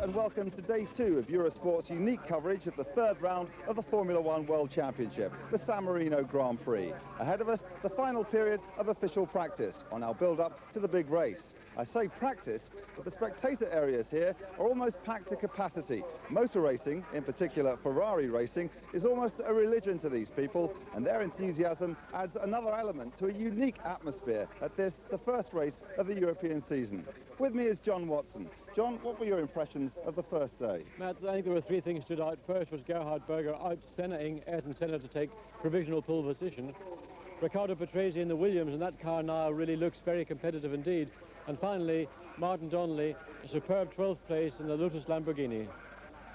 and welcome to day 2 of Eurosport's unique coverage of the third round of the Formula One World Championship, the San Marino Grand Prix. Ahead of us, the final period of official practice on our build-up to the big race. I say practice, but the spectator areas here are almost packed to capacity. Motor racing, in particular Ferrari racing, is almost a religion to these people, and their enthusiasm adds another element to a unique atmosphere at this, the first race of the European season. With me is John Watson. John, what were your impressions of the first day? Matt, I think there were 3 things stood out. First was Gerhard Berger out-Sennaing Ayrton Senna to take provisional pole position. Riccardo Patrese in the Williams, and that car now really looks very competitive indeed. And finally, Martin Donnelly, a superb 12th place in the Lotus Lamborghini.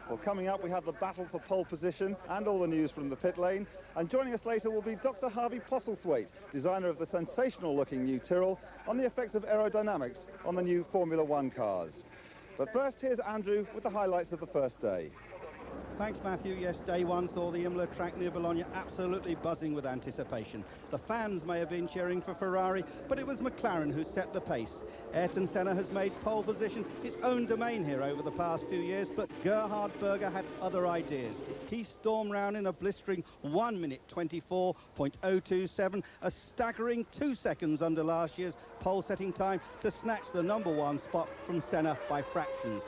Well, coming up, we have the battle for pole position and all the news from the pit lane. And joining us later will be Dr. Harvey Postlethwaite, designer of the sensational-looking new Tyrrell, on the effects of aerodynamics on the new Formula One cars. But first, here's Andrew with the highlights of the first day. Thanks, Matthew. Yes, day 1 saw the Imola track near Bologna absolutely buzzing with anticipation. The fans may have been cheering for Ferrari, but it was McLaren who set the pace. Ayrton Senna has made pole position his own domain here over the past few years, but Gerhard Berger had other ideas. He stormed round in a blistering 1 minute 24.027, a staggering 2 seconds under last year's pole-setting time to snatch the #1 spot from Senna by fractions.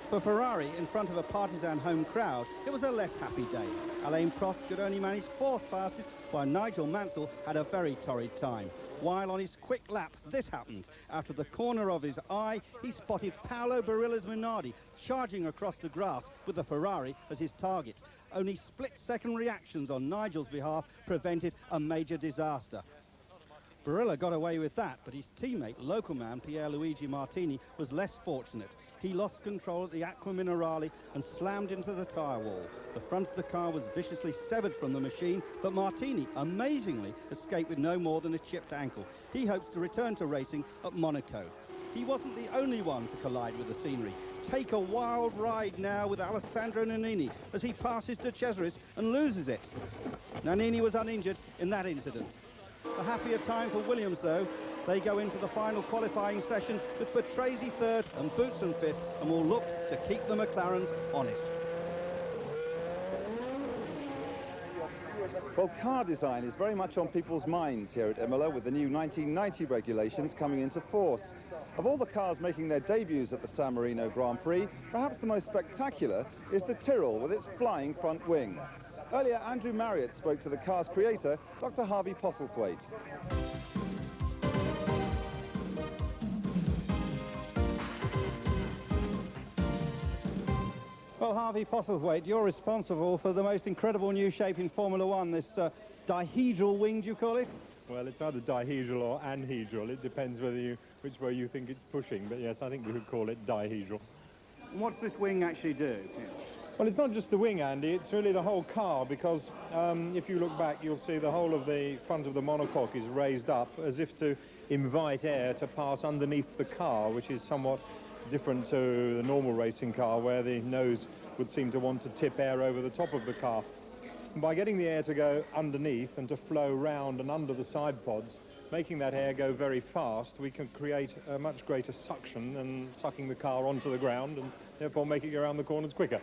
For Ferrari, in front of a partisan home crowd, it was a less happy day. Alain Prost could only manage 4th fastest, while Nigel Mansell had a very torrid time. While on his quick lap, this happened. Out of the corner of his eye, he spotted Paolo Barilla's Minardi charging across the grass with the Ferrari as his target. Only split-second reactions on Nigel's behalf prevented a major disaster. Barilla got away with that, but his teammate, local man Pierluigi Martini, was less fortunate. He lost control at the Acqua Minerale and slammed into the tyre wall. The front of the car was viciously severed from the machine, but Martini, amazingly, escaped with no more than a chipped ankle. He hopes to return to racing at Monaco. He wasn't the only one to collide with the scenery. Take a wild ride now with Alessandro Nannini as he passes De Cesaris and loses it. Nannini was uninjured in that incident. A happier time for Williams, though. They go into the final qualifying session with Patrese 3rd and Boutsen 5th, and will look to keep the McLarens honest. Well, car design is very much on people's minds here at Imola, with the new 1990 regulations coming into force. Of all the cars making their debuts at the San Marino Grand Prix, perhaps the most spectacular is the Tyrrell with its flying front wing. Earlier, Andrew Marriott spoke to the car's creator, Dr. Harvey Postlethwaite. Well, Harvey Postlethwaite, you're responsible for the most incredible new shape in Formula One, this dihedral wing, do you call it? Well, it's either dihedral or anhedral. It depends which way you think it's pushing. But yes, I think we could call it dihedral. What does this wing actually do? Well, it's not just the wing, Andy. It's really the whole car, because if you look back, you'll see the whole of the front of the monocoque is raised up as if to invite air to pass underneath the car, which is somewhat different to the normal racing car, where the nose would seem to want to tip air over the top of the car. And by getting the air to go underneath and to flow round and under the side pods, making that air go very fast, we can create a much greater suction and sucking the car onto the ground, and therefore making it around the corners quicker.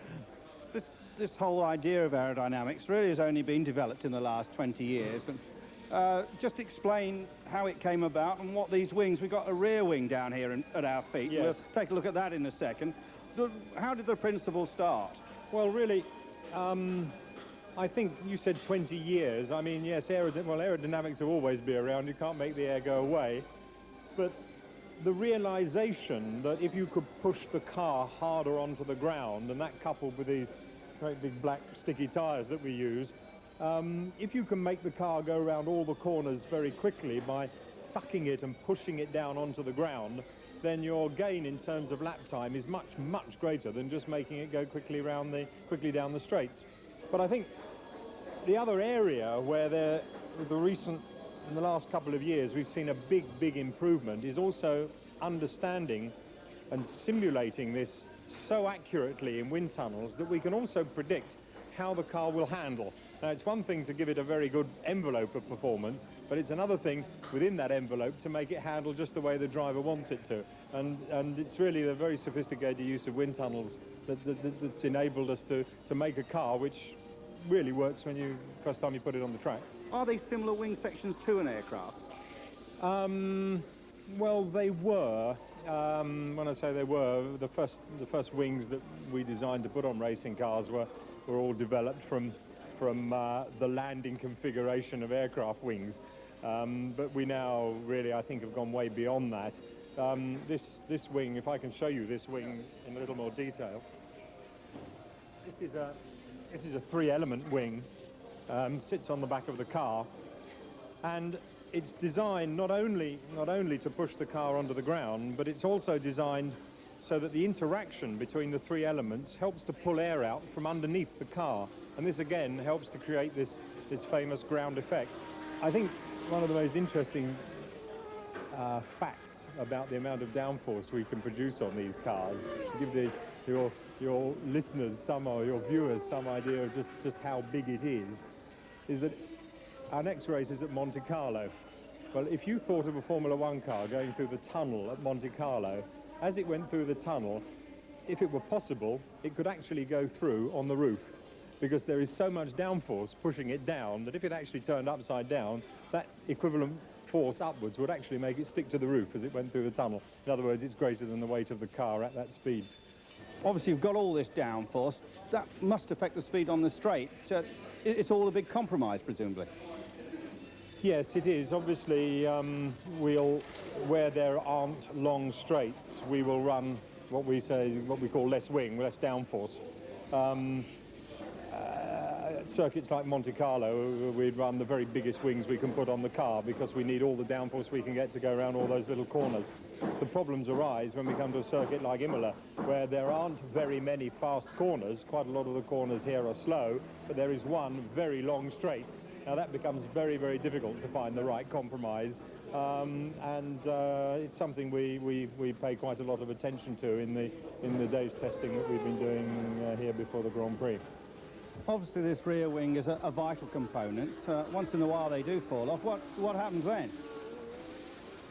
This whole idea of aerodynamics really has only been developed in the last 20 years. And, just explain how it came about and what these wings... We've got a rear wing down here at our feet. Yes. We'll take a look at that in a second. How did the principle start? Well, really, I think you said 20 years. I mean, yes, aerodynamics will always be around. You can't make the air go away. But the realization that if you could push the car harder onto the ground, and that coupled with these great big black sticky tyres that we use, if you can make the car go around all the corners very quickly by sucking it and pushing it down onto the ground, then your gain in terms of lap time is much, much greater than just making it go quickly down the straights. But I think the other area where in the last couple of years, we've seen a big improvement is also understanding and simulating this so accurately in wind tunnels that we can also predict how the car will handle. Now, it's one thing to give it a very good envelope of performance, but it's another thing within that envelope to make it handle just the way the driver wants it to. And it's really the very sophisticated use of wind tunnels that's enabled us to make a car which really works when you first time you put it on the track. Are they similar wing sections to an aircraft? Well, they were. When I say they were, the first wings that we designed to put on racing cars were all developed from the landing configuration of aircraft wings. But we now really, I think, have gone way beyond that. This wing, if I can show you this wing in a little more detail, this is a three-element wing, sits on the back of the car, and it's designed not only to push the car onto the ground, but it's also designed so that the interaction between the three elements helps to pull air out from underneath the car. And this again helps to create this famous ground effect. I think one of the most interesting facts about the amount of downforce we can produce on these cars, to give your listeners or your viewers some idea of just how big it is that our next race is at Monte Carlo. Well, if you thought of a Formula One car going through the tunnel at Monte Carlo, as it went through the tunnel, if it were possible, it could actually go through on the roof, because there is so much downforce pushing it down that if it actually turned upside down, that equivalent force upwards would actually make it stick to the roof as it went through the tunnel. In other words, it's greater than the weight of the car at that speed. Obviously, you've got all this downforce. That must affect the speed on the straight. So it's all a big compromise, presumably. Yes, it is. Obviously, where there aren't long straights, we will run what we call less wing, less downforce. Circuits like Monte Carlo, we'd run the very biggest wings we can put on the car because we need all the downforce we can get to go around all those little corners. The problems arise when we come to a circuit like Imola, where there aren't very many fast corners. Quite a lot of the corners here are slow, but there is one very long straight. Now that becomes very, very difficult to find the right compromise, and it's something we pay quite a lot of attention to in the day's testing that we've been doing here before the Grand Prix. Obviously, this rear wing is a vital component. Once in a while, they do fall off. What happens then?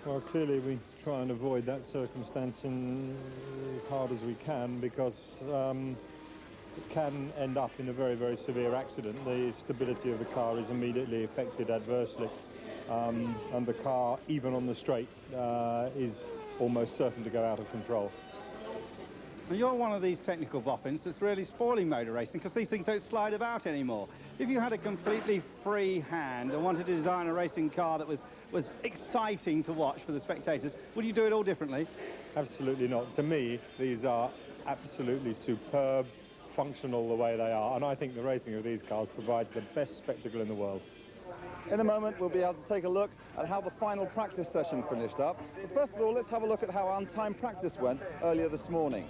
Well, clearly we try and avoid that circumstance as hard as we can, because it can end up in a very, very severe accident. The stability of the car is immediately affected adversely, and the car, even on the straight, is almost certain to go out of control. And you're one of these technical boffins that's really spoiling motor racing, because these things don't slide about anymore. If you had a completely free hand and wanted to design a racing car that was exciting to watch for the spectators, would you do it all differently? Absolutely not. To me, these are absolutely superb, functional the way they are, and I think the racing of these cars provides the best spectacle in the world. In a moment, we'll be able to take a look at how the final practice session finished up. But first of all, let's have a look at how untimed practice went earlier this morning.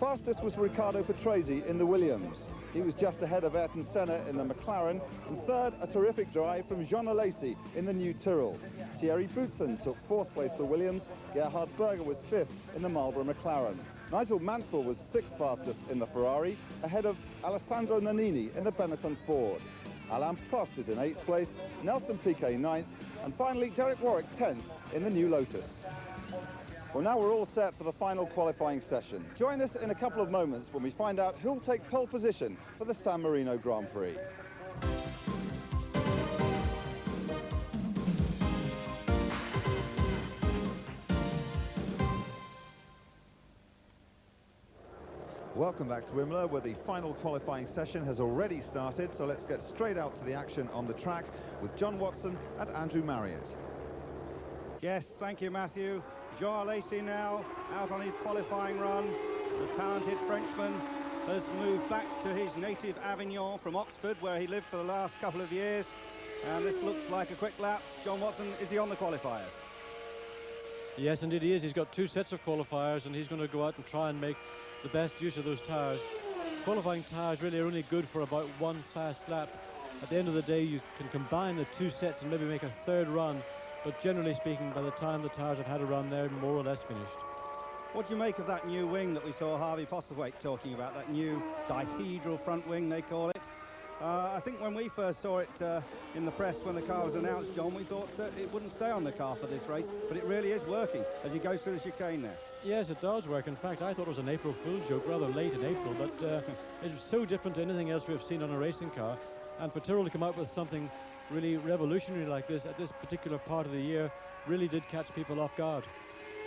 Fastest was Riccardo Patrese in the Williams. He was just ahead of Ayrton Senna in the McLaren, and third, a terrific drive from Jean Alesi in the new Tyrrell. Thierry Boutsen took fourth place for Williams. Gerhard Berger was fifth in the Marlboro McLaren. Nigel Mansell was sixth fastest in the Ferrari, ahead of Alessandro Nannini in the Benetton Ford. Alain Prost is in eighth place, Nelson Piquet ninth, and finally Derek Warwick 10th in the new Lotus. Well, now we're all set for the final qualifying session. Join us in a couple of moments when we find out who'll take pole position for the San Marino Grand Prix. Welcome back to Imola, where the final qualifying session has already started, so let's get straight out to the action on the track with John Watson and Andrew Marriott. Yes, thank you, Matthew. Jean Alesi now out on his qualifying run. The talented Frenchman has moved back to his native Avignon from Oxford, where he lived for the last couple of years. And this looks like a quick lap. John Watson, is he on the qualifiers? Yes, indeed he is. He's got two sets of qualifiers, and he's going to go out and try and make the best use of those tyres. Qualifying tyres really are only good for about one fast lap. At the end of the day, you can combine the two sets and maybe make a third run. But generally speaking, by the time the tyres have had a run, they're more or less finished. What do you make of that new wing that we saw Harvey Postlethwaite talking about, that new dihedral front wing, they call it? I think when we first saw it in the press when the car was announced, John, we thought it wouldn't stay on the car for this race, but it really is working as he goes through the chicane there. Yes, it does work. In fact, I thought it was an April Fool's joke rather late in April, but it's so different to anything else we've seen on a racing car. And for Tyrrell to come out with something really revolutionary like this at this particular part of the year really did catch people off guard.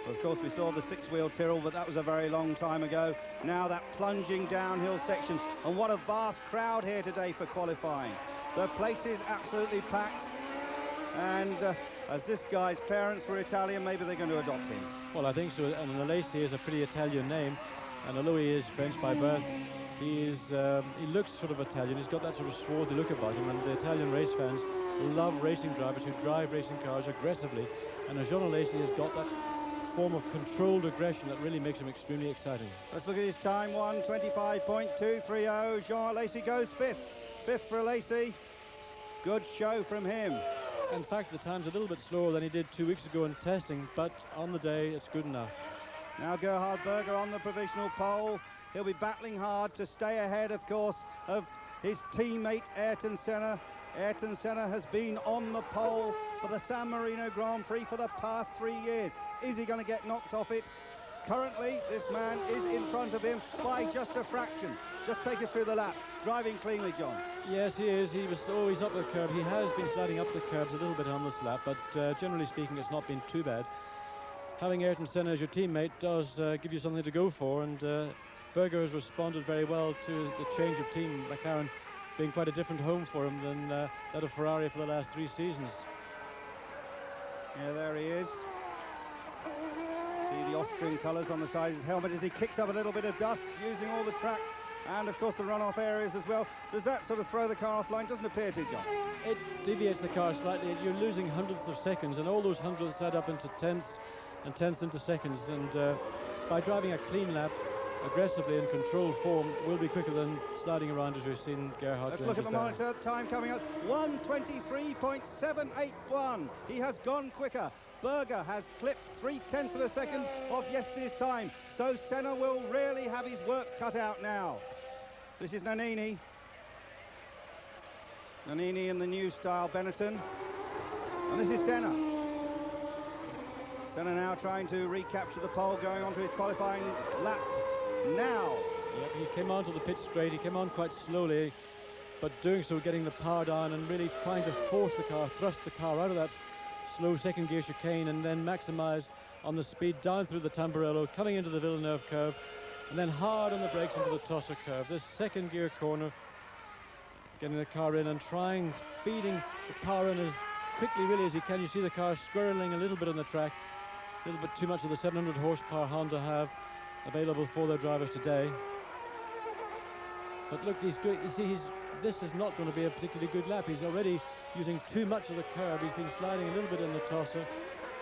Well, of course, we saw the six-wheel Tyrrell, but that was a very long time ago. Now that plunging downhill section, and what a vast crowd here today for qualifying. The place is absolutely packed, and as this guy's parents were Italian, maybe they're going to adopt him. Well, I think so, and Alesi is a pretty Italian name, and although he is French by birth, he looks sort of Italian. He's got that sort of swarthy look about him, and the Italian race fans love racing drivers who drive racing cars aggressively, and Jean Alesi has got that form of controlled aggression that really makes him extremely exciting. Let's look at his time, 1:25.230. Jean Alesi goes fifth. Fifth for Alesi. Good show from him. In fact, the time's a little bit slower than he did 2 weeks ago in testing, but on the day, it's good enough. Now Gerhard Berger on the provisional pole. He'll be battling hard to stay ahead, of course, of his teammate Ayrton Senna. Ayrton Senna has been on the pole for the San Marino Grand Prix for the past 3 years. Is he going to get knocked off it? Currently, this man is in front of him by just a fraction. Just take us through the lap. Driving cleanly, John. Yes, he is. He was always up the curb. He has been sliding up the curbs a little bit on this lap, but generally speaking, it's not been too bad. Having Ayrton Senna as your teammate does give you something to go for, and Berger has responded very well to the change of team. McLaren being quite a different home for him than that of Ferrari for the last 3 seasons. Yeah, there he is. See the Austrian colours on the side of his helmet as he kicks up a little bit of dust using all the track and, of course, the runoff areas as well. Does that sort of throw the car offline? Doesn't appear to, John. It deviates the car slightly. You're losing hundredths of seconds, and all those hundredths add up into tenths and tenths into seconds. And by driving a clean lap aggressively in controlled form, will be quicker than sliding around as we've seen Gerhard. Let's look at the monitor. Time coming up, 1:23.781. He has gone quicker. Berger has clipped 0.3 of a second of yesterday's time. So Senna will really have his work cut out now. This is Nannini. Nannini in the new style Benetton. And this is Senna. Senna now trying to recapture the pole, going on to his qualifying lap now. Yep, he came onto the pit straight. He came on quite slowly, but doing so, getting the power down and really trying to force the car, thrust the car out of that slow second gear chicane, and then maximize on the speed down through the Tamburello, coming into the Villeneuve curve, and then hard on the brakes into the Tossa curve. This second gear corner, getting the car in and feeding the power in as quickly really as he can. You see the car squirreling a little bit on the track, a little bit too much of the 700 horsepower Honda have available for their drivers today. But look, he's good. You see, this is not going to be a particularly good lap. He's already using too much of the curb. He's been sliding a little bit in the Tossa,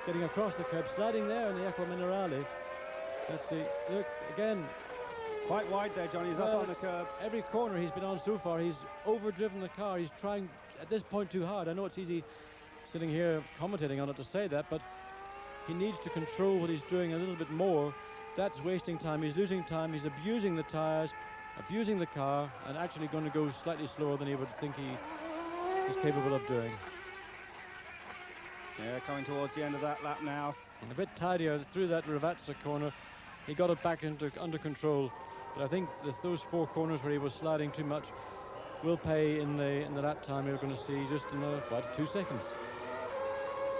getting across the curb, sliding there in the Equa Minerale. Let's see. Look, again. Quite wide there, Johnny. He's up on the curb. Every corner he's been on so far, he's overdriven the car. He's trying, at this point, too hard. I know it's easy sitting here commentating on it to say that, but he needs to control what he's doing a little bit more. That's wasting time. He's losing time. He's abusing the tires, abusing the car, and actually going to go slightly slower than he would think he is capable of doing. Yeah, coming towards the end of that lap now. And a bit tidier through that Ravazza corner. He got it back under control. But I think those 4 corners where he was sliding too much will pay in the lap time we're going to see just in about 2 seconds.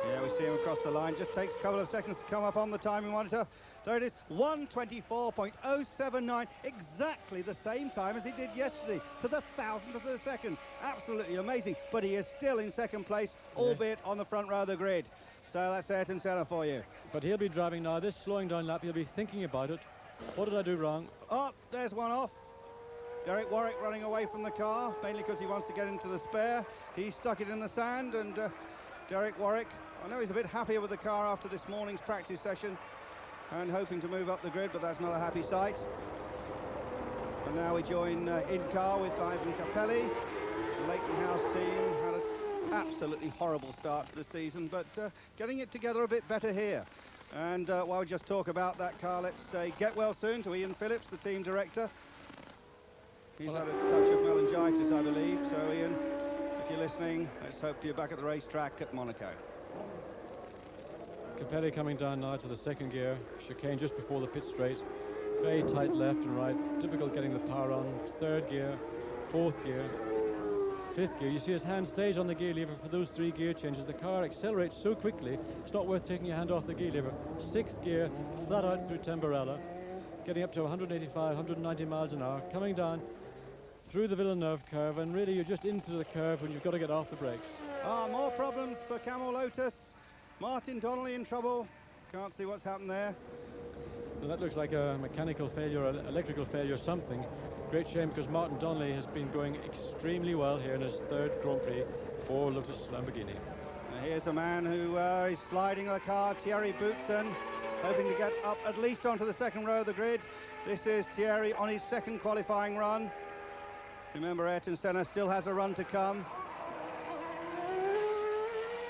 Yeah, we see him across the line. Just takes a couple of seconds to come up on the timing monitor. There it is, 1:24.079, exactly the same time as he did yesterday, to the 1,000th of a second. Absolutely amazing, but he is still in second place, albeit on the front row of the grid. So that's Ayrton Senna for you. But he'll be driving now. This slowing down lap, he'll be thinking about it. What did I do wrong? Oh, there's one off. Derek Warwick running away from the car, mainly because he wants to get into the spare. He stuck it in the sand, and Derek Warwick, I know he's a bit happier with the car after this morning's practice session and hoping to move up the grid, but that's not a happy sight. And now we join in car with Ivan Capelli. The Leighton House team had an absolutely horrible start to the season, but getting it together a bit better here. And while we just talk about that car, let's say get well soon to Ian Phillips, the team director. He's had a touch of meningitis, I believe. So, Ian, if you're listening, let's hope you're back at the racetrack at Monaco. Capelli coming down now to the second gear. Chicane just before the pit straight. Very tight left and right. Difficult getting the power on. Third gear, fourth gear, fifth gear. You see his hand stays on the gear lever for those 3 gear changes. The car accelerates so quickly, it's not worth taking your hand off the gear lever. Sixth gear, flat out through Tamburello. Getting up to 185, 190 miles an hour. Coming down through the Villeneuve curve, and really you're just into the curve when you've got to get off the brakes. More problems for Camel Lotus. Martin Donnelly in trouble. Can't see what's happened there. Well, that looks like a mechanical failure, or electrical failure, something. Great shame, because Martin Donnelly has been going extremely well here in his 3rd Grand Prix for Lotus Lamborghini. Here's a man who is sliding the car, Thierry Boutsen, hoping to get up at least onto the 2nd row of the grid. This is Thierry on his 2nd qualifying run. Remember, Ayrton Senna still has a run to come.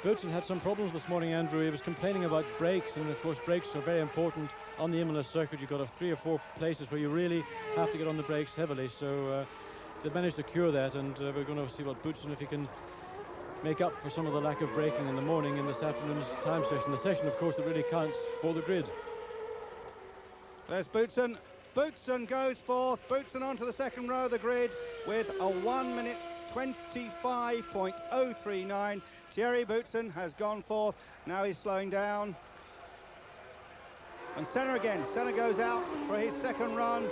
Boutsen had some problems this morning, Andrew. He was complaining about brakes, and of course brakes are very important on the Imola circuit. You've got 3 or 4 places where you really have to get on the brakes heavily, so they've managed to cure that, and we're going to see what Boutsen, if he can make up for some of the lack of braking in the morning in this afternoon's time session. The session, of course, that really counts for the grid. There's Boutsen. Boutsen goes fourth. Boutsen onto the 2nd row of the grid with a 1 minute 25.039. Thierry Boutsen has gone fourth. Now he's slowing down. And Senna again. Senna goes out for his 2nd run.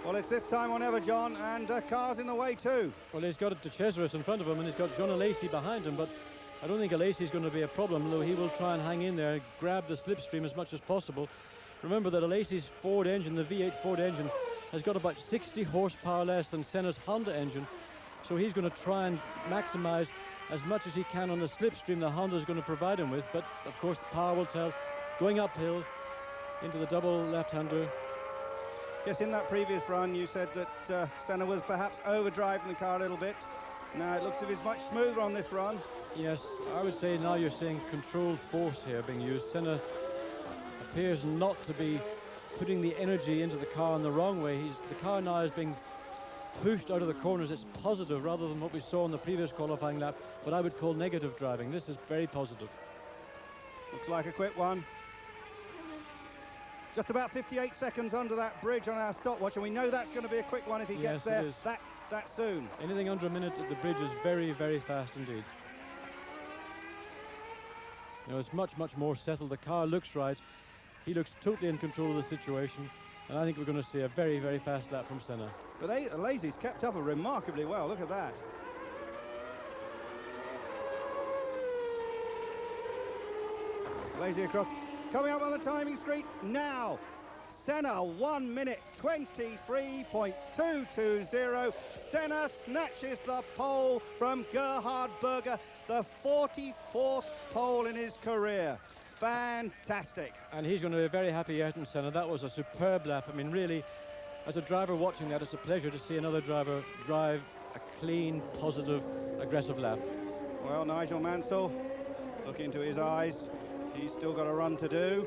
Well, it's this time or never, John, and car's in the way too. Well, he's got De Cesaris in front of him, and he's got John Alesi behind him, but I don't think Alesi's going to be a problem, though he will try and hang in there, grab the slipstream as much as possible. Remember that Alesi's Ford engine, the V8 Ford engine, has got about 60 horsepower less than Senna's Honda engine, so he's going to try and maximize as much as he can on the slipstream the Honda is going to provide him with, but of course the power will tell. Going uphill into the double left-hander. Yes, in that previous run you said that Senna was perhaps overdriving the car a little bit. Now it looks as if it's much smoother on this run. Yes, I would say now you're seeing controlled force here being used. Senna appears not to be putting the energy into the car in the wrong way. The car now is being pushed out of the corners. It's positive rather than what we saw in the previous qualifying lap, what I would call negative driving. This is very positive. Looks like a quick one. Just about 58 seconds under that bridge on our stopwatch, and we know that's going to be a quick one if he gets there that soon. Anything under a minute at the bridge is very, very fast indeed. You know, it's much, much more settled. The car looks right. He looks totally in control of the situation, and I think we're going to see a very, very fast lap from Senna. But Alesi's kept up remarkably well. Look at that. Alesi across. Coming up on the timing screen now. Senna 1 minute 23.220. Senna snatches the pole from Gerhard Berger, the 44th pole in his career. Fantastic. And he's going to be very happy, Ayrton Senna. That was a superb lap. I mean, really, as a driver watching that, it's a pleasure to see another driver drive a clean, positive, aggressive lap. Well, Nigel Mansell, look into his eyes. He's still got a run to do.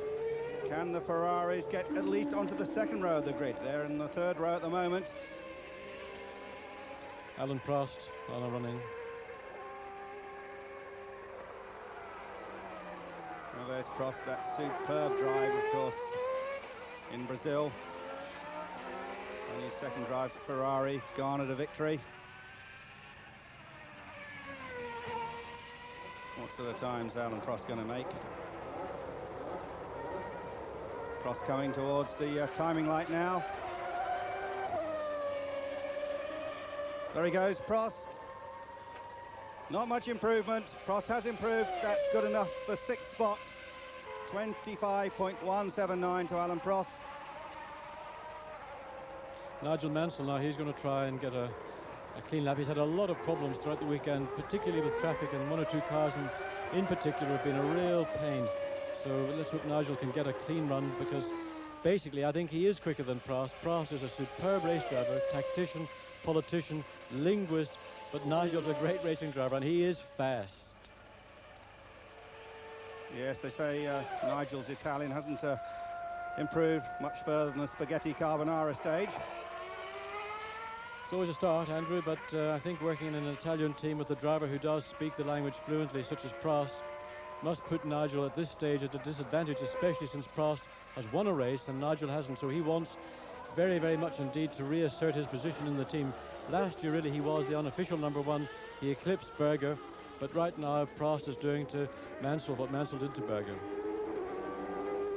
Can the Ferraris get at least onto the 2nd row of the grid? They're in the 3rd row at the moment. Alan Prost on a running. Well, there's Prost, that superb drive, of course, in Brazil. On his 2nd drive, Ferrari garnered a victory. What sort of times Alan Prost going to make? Prost coming towards the timing light now. There he goes, Prost. Not much improvement. Prost has improved. That's good enough for 6th spot. 25.179 to Alan Prost. Nigel Mansell now, he's going to try and get a clean lap. He's had a lot of problems throughout the weekend, particularly with traffic, and 1 or 2 cars in particular have been a real pain. So let's hope Nigel can get a clean run, because basically I think he is quicker than Prost. Prost is a superb race driver, tactician, politician, linguist, but Nigel's a great racing driver, and he is fast. Yes, they say Nigel's Italian hasn't improved much further than the spaghetti carbonara stage. It's always a start, Andrew, but I think working in an Italian team with a driver who does speak the language fluently, such as Prost, must put Nigel at this stage at a disadvantage, especially since Prost has won a race and Nigel hasn't. So he wants very, very much indeed to reassert his position in the team. Last year, really, he was the unofficial #1. He eclipsed Berger, but right now, Prost is doing to Mansell what Mansell did to Berger.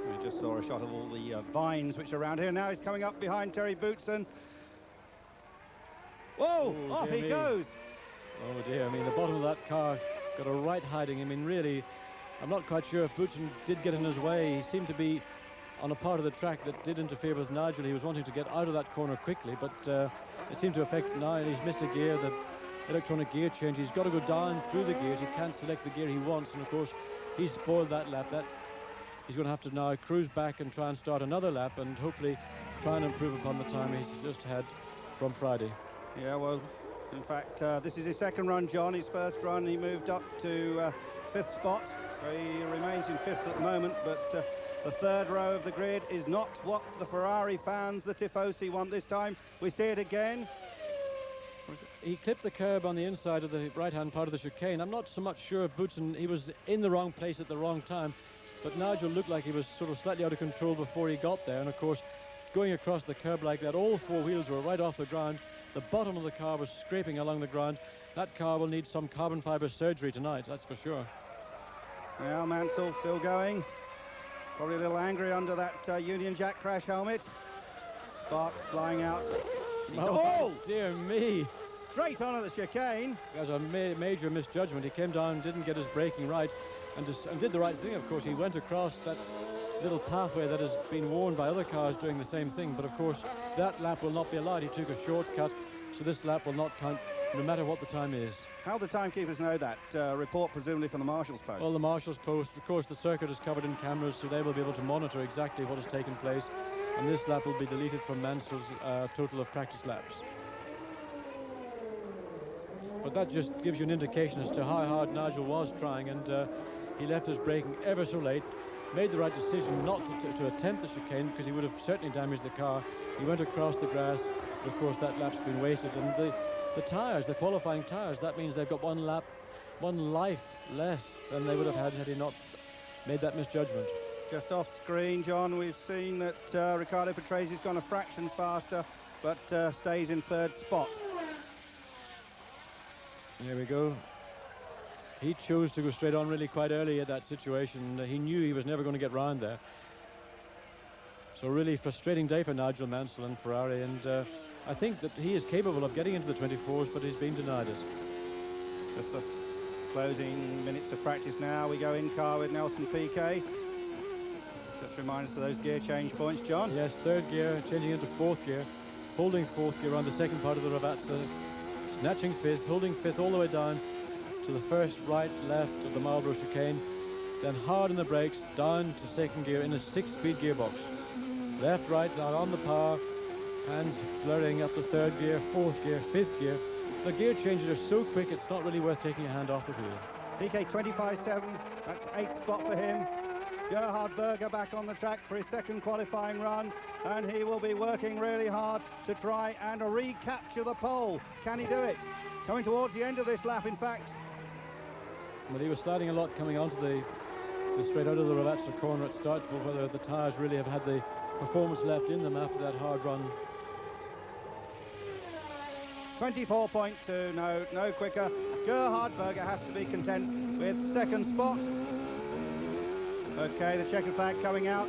We just saw a shot of all the vines which are around here. Now he's coming up behind Terry Boutsen. Whoa, Oh, off dear he me. goes. Oh dear, I mean, the bottom of that car got a right hiding. I mean, really, I'm not quite sure if Boutsen did get in his way. He seemed to be on a part of the track that did interfere with Nigel. He was wanting to get out of that corner quickly, but it seemed to affect Nigel. He's missed a gear, the electronic gear change. He's got to go down through the gears. He can't select the gear he wants, and of course, he's spoiled that lap. He's going to have to now cruise back and try and start another lap and hopefully try and improve upon the time he's just had from Friday. Yeah, well, in fact, this is his second run, John. His first run, he moved up to 5th spot, so he remains in 5th at the moment, but the third row of the grid is not what the Ferrari fans, the Tifosi, want this time. We see it again. He clipped the curb on the inside of the right-hand part of the chicane. I'm not so much sure if Boutsen, he was in the wrong place at the wrong time, but Nigel looked like he was sort of slightly out of control before he got there, and of course, going across the curb like that, all 4 wheels were right off the ground. The bottom of the car was scraping along the ground. That car will need some carbon fibre surgery tonight, that's for sure. Well, Mansell still going. Probably a little angry under that Union Jack crash helmet. Sparks flying out. Oh, dear me. Straight on at the chicane. There's a major misjudgment. He came down, didn't get his braking right, and did the right thing, of course. He went across that little pathway that has been worn by other cars doing the same thing, but of course that lap will not be allowed. He took a shortcut, so this lap will not count no matter what the time is. How the timekeepers know that? Report presumably from the Marshal's post. Well, the Marshal's post, of course, the circuit is covered in cameras, so they will be able to monitor exactly what has taken place, and this lap will be deleted from Mansell's total of practice laps. But that just gives you an indication as to how hard Nigel was trying, and he left his braking ever so late. Made the right decision not to attempt the chicane, because he would have certainly damaged the car. He went across the grass, but of course that lap's been wasted. And the tyres, the qualifying tyres, that means they've got one life less than they would have had he not made that misjudgment. Just off screen, John, we've seen that Riccardo Patresi's gone a fraction faster, but stays in 3rd spot. There we go. He chose to go straight on really quite early at that situation. He knew he was never going to get round there. So really frustrating day for Nigel Mansell and Ferrari, and I think that he is capable of getting into the 24s, but he's been denied it. Just the closing minutes of practice now. We go in car with Nelson Piquet. Just remind us of those gear change points, John. Yes, 3rd gear, changing into 4th gear, holding 4th gear on the second part of the Ravazza, snatching 5th, holding 5th all the way down to the first right, left of the Marlboro chicane, then hard on the brakes, down to 2nd gear in a 6-speed gearbox. Left, right, now on the power, hands flurrying up to 3rd gear, 4th gear, 5th gear. The gear changes are so quick, it's not really worth taking a hand off the wheel. Piquet 25.7, that's 8th spot for him. Gerhard Berger back on the track for his 2nd qualifying run, and he will be working really hard to try and recapture the pole. Can he do it? Coming towards the end of this lap, in fact. But he was sliding a lot coming onto the straight out of the Ravazza corner at Startville, whether the tyres really have had the performance left in them after that hard run. 24.2, no quicker. Gerhard Berger has to be content with 2nd spot. Okay, the checkered flag coming out,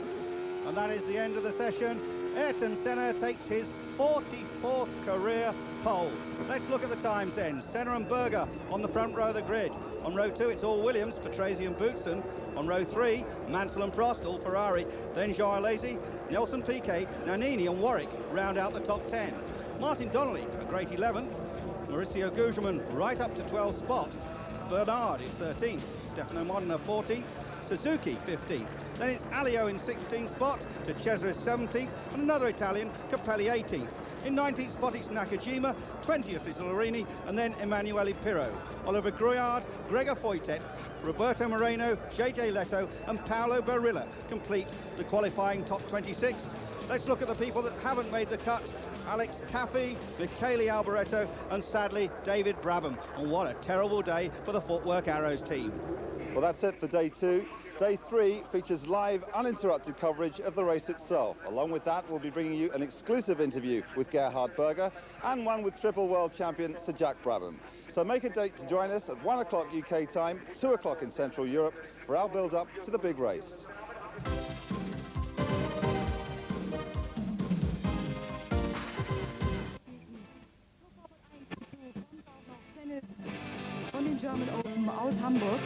and that is the end of the session. Ayrton Senna takes his 44th career pole. Let's look at the times then. Senna and Berger on the front row of the grid. On row 2, it's all Williams, Patrese and Boutsen. On row 3, Mansell and Prost, all Ferrari. Then Jean Alesi, Nelson Piquet, Nannini and Warwick round out the top 10. Martin Donnelly, a great 11th. Mauricio Gugelmin right up to 12th spot. Bernard is 13th. Stefano Modena 14th. Suzuki 15th. Then it's Alio in 16th spot, to Cesaris 17th, and another Italian, Capelli 18th. In 19th spot it's Nakajima, 20th is Lorini, and then Emanuele Pirro. Oliver Gruillard, Gregor Foytet, Roberto Moreno, JJ Leto and Paolo Barilla complete the qualifying top 26. Let's look at the people that haven't made the cut. Alex Caffey, Michele Alboreto, and sadly, David Brabham. And what a terrible day for the Footwork Arrows team. Well, that's it for day 2. Day 3 features live, uninterrupted coverage of the race itself. Along with that, we'll be bringing you an exclusive interview with Gerhard Berger and one with triple world champion Sir Jack Brabham. So make a date to join us at 1 o'clock UK time, 2 o'clock in Central Europe for our build-up to the big race. Von den German Open aus Hamburg.